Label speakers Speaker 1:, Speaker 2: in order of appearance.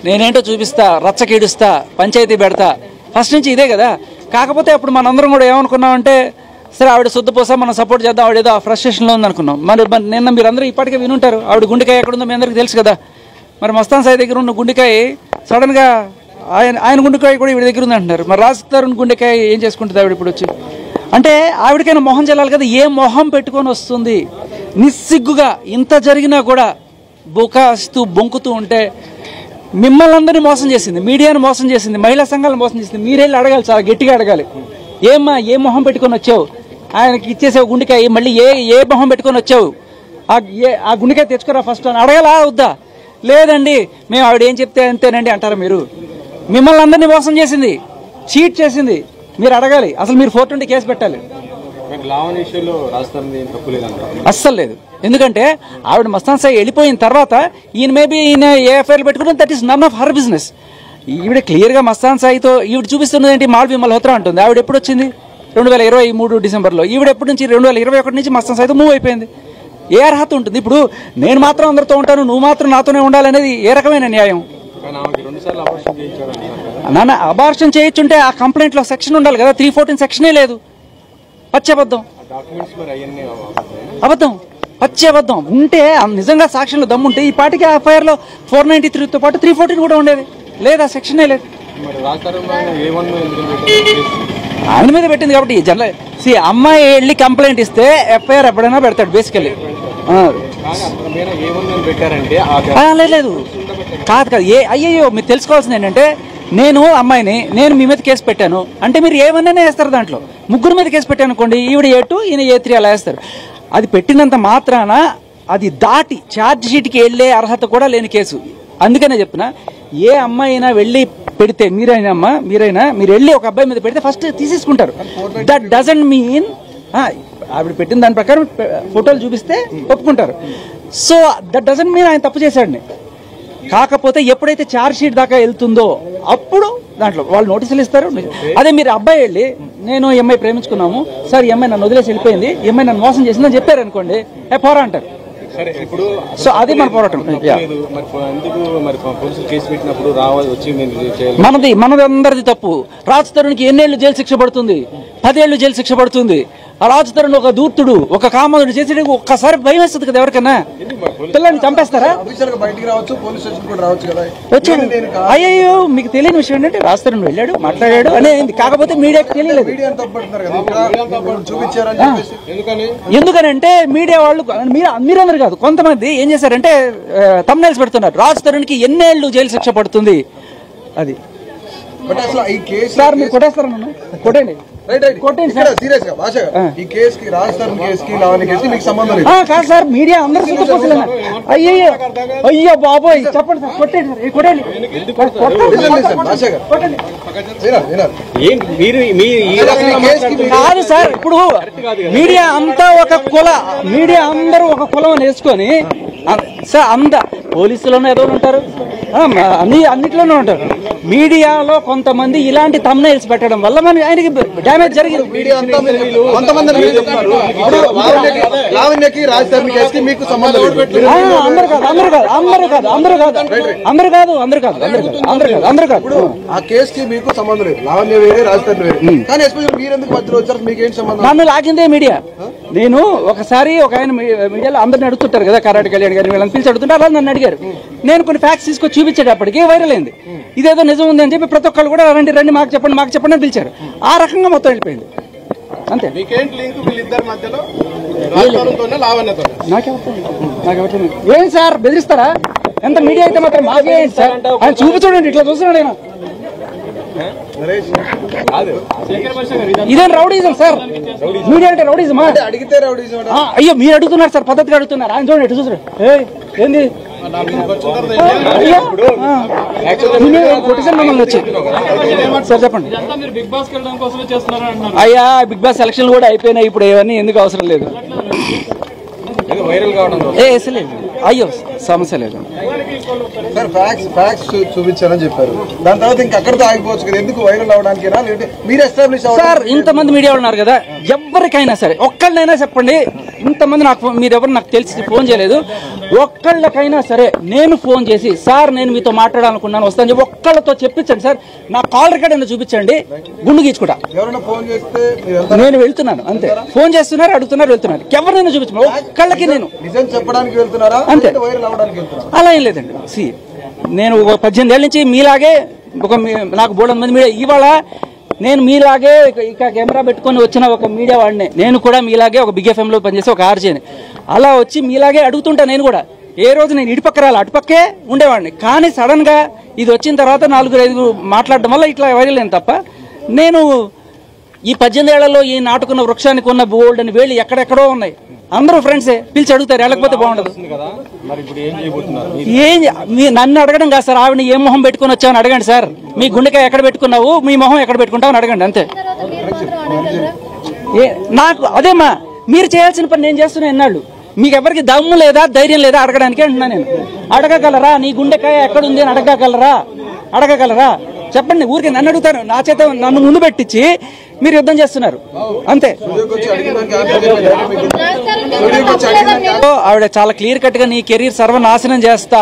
Speaker 1: నేనేంటో చూపిస్తా, రచ్చకీడుస్తా, పంచాయతీ పెడతా, ఫస్ట్ నుంచి ఇదే కదా. కాకపోతే అప్పుడు మనందరం కూడా ఏమనుకున్నామంటే సరే ఆవిడ శుద్ధపోసా మనం సపోర్ట్ చేద్దాం, ఆవిడ ఏదో ఫ్రస్ట్రేషన్లో ఉందనుకున్నాం. మరి నిన్న మీరందరూ ఇప్పటికే వినుంటారు ఆవిడ గుండెకాయ ఎక్కడుందో మీ అందరికీ తెలుసు కదా. మరి మస్తాన్ సాయి దగ్గర ఉన్న గుండెకాయ సడన్గా ఆయన గుండెకాయ కూడా ఈవిడ దగ్గర ఉంది అంటున్నారు. మరి రాజ్ తరుణ్ గుండెకాయ ఏం చేసుకుంటుంది ఆవిడ ఇప్పుడు వచ్చి? అంటే ఆవిడకైనా మొహం చెల్లాలి కదా. ఏ మొహం పెట్టుకొని వస్తుంది? నిస్సిగ్గుగా ఇంత జరిగినా కూడా బుకాస్తూ బొంకుతూ ఉంటే మిమ్మల్ని అందరినీ మోసం చేసింది, మీడియాను మోసం చేసింది, మహిళా సంఘాలను మోసం చేసింది. మీరెళ్ళి అడగాలి, చాలా గట్టిగా అడగాలి. ఏమ్మా ఏ మొహం పెట్టుకొని వచ్చావు? ఆయనకి ఇచ్చేసావు గుండెకాయ, మళ్ళీ ఏ మొహం పెట్టుకొని వచ్చావు? ఆ గుండెకాయ తెచ్చుకోరా ఫస్ట్ అని అడగాలా వద్దా? లేదండి మేము ఆవిడ ఏం చెప్తే అంతేనండి అంటారా మీరు? మిమ్మల్ని అందరినీ మోసం చేసింది, చీట్ చేసింది. మీరు అడగాలి. అసలు మీరు 420 కేసు పెట్టాలి. అస్సలు లేదు. ఎందుకంటే ఆవిడ మస్తాన్ సాయి వెళ్ళిపోయిన తర్వాత ఈయన మేబీ ఈయన ఏ ఎఫ్ఐఆర్ పెట్టుకున్నా that is none of her business. ఈవిడ క్లియర్గా మస్తాన్ సాయితో ఈవిడ చూపిస్తున్నది ఏంటి? మాల్వి మల్హోత్రా అంటుంది. ఆవిడ ఎప్పుడు వచ్చింది? 2023 డిసెంబర్లో. ఈవిడ ఎప్పటి నుంచి? 2021 నుంచి మస్తాన్ సాయితో మూవ్ అయిపోయింది. ఏ అర్హత ఉంటుంది? ఇప్పుడు నేను మాత్రం అందరితో ఉంటాను, నువ్వు మాత్రం నాతోనే ఉండాలనేది ఏ రకమైన న్యాయం? నాన్న అబార్షన్ చేయొచ్చుంటే ఆ కంప్లైంట్లో సెక్షన్ ఉండాలి కదా. 314 సెక్షనే లేదు. పచ్చి అబద్ధం, అబద్ధం, పచ్చి అబద్ధం. ఉంటే నిజంగా సాక్ష్యంలో దమ్ముంటే ఈ పాటికి ఆ ఎఫ్ఐఆర్లో 493తో పాటు 314 కూడా ఉండేది. లేదా సెక్షనే లేదు. ఆయన మీద పెట్టింది కాబట్టి జనరల్ అమ్మాయి వెళ్ళి కంప్లైంట్ ఇస్తే ఎఫ్ఐఆర్ ఎప్పుడైనా పెడతాడు బేసికలీ. లేదు కాదు కాదు. అయ్యయ్యో మీరు తెలుసుకోవాల్సింది ఏంటంటే నేను అమ్మాయిని నేను మీ మీద కేసు పెట్టాను అంటే మీరు ఏమన్నా వేస్తారు. దాంట్లో ముగ్గురు మీద కేసు పెట్టాను అనుకోండి, ఈవిడ A2 ఈయన A3 అలా వేస్తారు. అది పెట్టినంత మాత్రాన అది దాటి ఛార్జ్ షీట్కి వెళ్ళే అర్హత కూడా లేని కేసు. అందుకనే చెప్తున్నా, ఏ అమ్మాయి అయినా వెళ్ళి పెడితే మీరైనా మీరు వెళ్ళి ఒక అబ్బాయి మీద పెడితే ఫస్ట్ తీసేసుకుంటారు. దట్ డజంట్ మీన్ ఆవిడ పెట్టిన దాని ప్రకారం ఫోటోలు చూపిస్తే ఒప్పుకుంటారు. సో దట్ డజంట్ మీన్ ఆయన తప్పు చేశాడని. కాకపోతే ఎప్పుడైతే ఛార్జ్ షీట్ దాకా వెళ్తుందో అప్పుడు దాంట్లో వాళ్ళు నోటీసులు ఇస్తారు. అదే మీరు అబ్బాయి వెళ్ళి నేను ఈ అమ్మాయి ప్రేమించుకున్నాము సార్, ఈ అమ్మాయి నన్ను వదిలేసి వెళ్ళిపోయింది, ఈ అమ్మాయి నన్ను మోసం చేసిందని చెప్పారు అనుకోండి, పోరా అంటారు. సో అది మన పోరాటం. మనది అందరిది తప్పు. రాజ్ తరుణ్కి ఎన్నేళ్లు జైలు శిక్ష పడుతుంది? 10 ఏళ్లు జైలు శిక్ష పడుతుంది. ఆ రాజ్ తరుణ్ ఒక దూర్తుడు, ఒక కామదుడు చేసేది ఒక్కసారి భయం వేస్తుంది కదా ఎవరికన్నా. పిల్లల్ని చంపేస్తారా? అయ్యో మీకు తెలియని విషయం ఏంటంటే రాజ్ తరుణ్ వెళ్ళాడు, మాట్లాడాడు అనేది. కాకపోతే మీడియాకి తెలియలేదు. ఎందుకనంటే మీడియా వాళ్ళు మీరందరూ కాదు, కొంతమంది ఏం చేశారంటే థంబ్నెయిల్స్ పెడుతున్నారు. రాజ్ తరుణ్కి ఎన్నేళ్లు జైలు శిక్ష పడుతుంది అది. సార్ మీరు కొట్టేస్తారా? నన్ను కొట్టండి. కాదు సార్, మీడియా అందరూ సుఖపోతున్నారు. అయ్యో బాబోయ్ చెప్పండి సార్, కొట్టండి, కొట్టండి. కాదు సార్, ఇప్పుడు మీడియా అంతా ఒక మీడియా అందరూ ఒక కులం వేసుకొని సార్ పోలీసులోనే ఏదో ఉంటారు, అన్నిట్లోనే ఉంటారు. మీడియాలో కొంతమంది ఇలాంటి థంబ్నెయిల్స్ పెట్టడం వల్ల మన ఆయనకి డ్యామేజ్ జరిగింది. నన్ను లాగిందే మీడియా. నేను ఒకసారి ఒక ఆయన మీడియాలో అందరిని అడుగుతుంటారు కదా, కరాటి కళ్యాణ్ గారిని వీళ్ళని పిలిచి అడుగుతుంటారు. అలా నన్ను అడిగారు. నేను కొన్ని ఫ్యాక్ట్స్ తీసుకొచ్చి చూపించేటప్పటికి వైరల్ అయింది. ఇదేదో నిజం ఉంది అని చెప్పి ప్రతి ఒక్కళ్ళు కూడా రండి మాకు చెప్పండి అని పిలిచారు. ఆ రకంగా మొత్తం వెళ్ళిపోయింది అంతే. ఏం సార్ బెదిరిస్తారా? ఎంత మీడియా అయితే మాత్రం మాకే సార్. ఆయన చూపు చూడండి, ఇట్లా చూస్తున్నాడు ఆయన. ఇదేం రౌడీజం సార్? మీడియా అంటే రౌడీజమా? అయ్యో మీరు అడుగుతున్నారు సార్, పద్ధతిగా అడుగుతున్నారు. ఆయన చూడండి ఎటు చూసారు. ఏంది మమ్మల్ని వచ్చి సార్ చెప్పండి. అయ్యా బిగ్ బాస్ సెలక్షన్లు కూడా అయిపోయినాయి, ఇప్పుడు ఇవన్నీ ఎందుకు అవసరం లేదు. అయ్యో సమస్య లేదు
Speaker 2: చూపించారని చెప్పారు. దాని తర్వాత ఇంకా అక్కడితో ఆగిపోవచ్చు కదా, ఎందుకు వైరల్ అవడానికి?
Speaker 1: సార్ ఇంతమంది మీడియా ఉన్నారు కదా, ఎవరికైనా సరే ఒక్కళ్ళైనా చెప్పండి, ఇంతమంది నాకు మీరెవరు నాకు తెలిసి ఫోన్ చేయలేదు, ఒక్కళ్ళకైనా సరే నేను ఫోన్ చేసి సార్ నేను మీతో మాట్లాడాలనుకున్నాను వస్తాను చెప్పి ఒక్కళ్ళతో చెప్పించండి సార్, నా కాల్ రికార్డ్ అయినా చూపించండి, గుండు గీచుకుంటా నేను వెళ్తున్నాను అంతే. ఫోన్ చేస్తున్నారు, అడుగుతున్నారు, వెళ్తున్నారు, ఎవరినైనా చూపించండి, ఒక్కళ్ళకి నేను అంతే. అలా ఏం లేదండి. నేను 18 ఏళ్ళ నుంచి మీలాగే నాకు బోల్డ్ మంది మీడియా, ఇవాళ నేను మీలాగే ఇక కెమెరా పెట్టుకొని వచ్చిన ఒక మీడియా వాడిని, నేను కూడా మీలాగే ఒక బిగ్ ఎఫ్ఎంలో పనిచేసి ఒక ఆర్జేని, అలా వచ్చి మీలాగే అడుగుతుంటా నేను కూడా. ఏ రోజు నేను ఇటుపక్క రాలి అటుపక్కే ఉండేవాడిని, కానీ సడన్ గా ఇది వచ్చిన తర్వాత 4-5 మాట్లాడడం వల్ల ఇట్లా వైరల్ అయింది తప్ప, నేను ఈ 18 ఏళ్లలో ఈ నాటుకున్న వృక్షానికి ఉన్న బోల్డ్ అని వేళ్ళు ఎక్కడెక్కడో ఉన్నాయి. అందరూ ఫ్రెండ్సే పిలిచి అడుగుతారు, వెళ్ళకపోతే బాగుండదు. నన్ను అడగడం కాదు సార్, ఆవిడ ఏ మొహం పెట్టుకుని వచ్చావని అడగండి సార్, మీ గుండెకాయ ఎక్కడ పెట్టుకున్నావు, మీ మొహం ఎక్కడ పెట్టుకుంటావు అని అడగండి అంతే. నాకు అదేమ్మా మీరు చేయాల్సిన పని నేను చేస్తున్నా ఎన్నాళ్ళు, మీకు ఎవరికి దమ్ము లేదా ధైర్యం లేదా అడగడానికి అంటున్నా నేను. అడగగలరా నీ గుండెకాయ ఎక్కడుంది అని అడగగలరా చెప్పండి. ఊరికి నన్ను అడుగుతారు, నా చేత నన్ను ముందు పెట్టించి మీరు యుద్ధం చేస్తున్నారు అంతే. ఆవిడ చాలా క్లియర్ కట్ గా నీ కెరీర్ సర్వనాశనం చేస్తా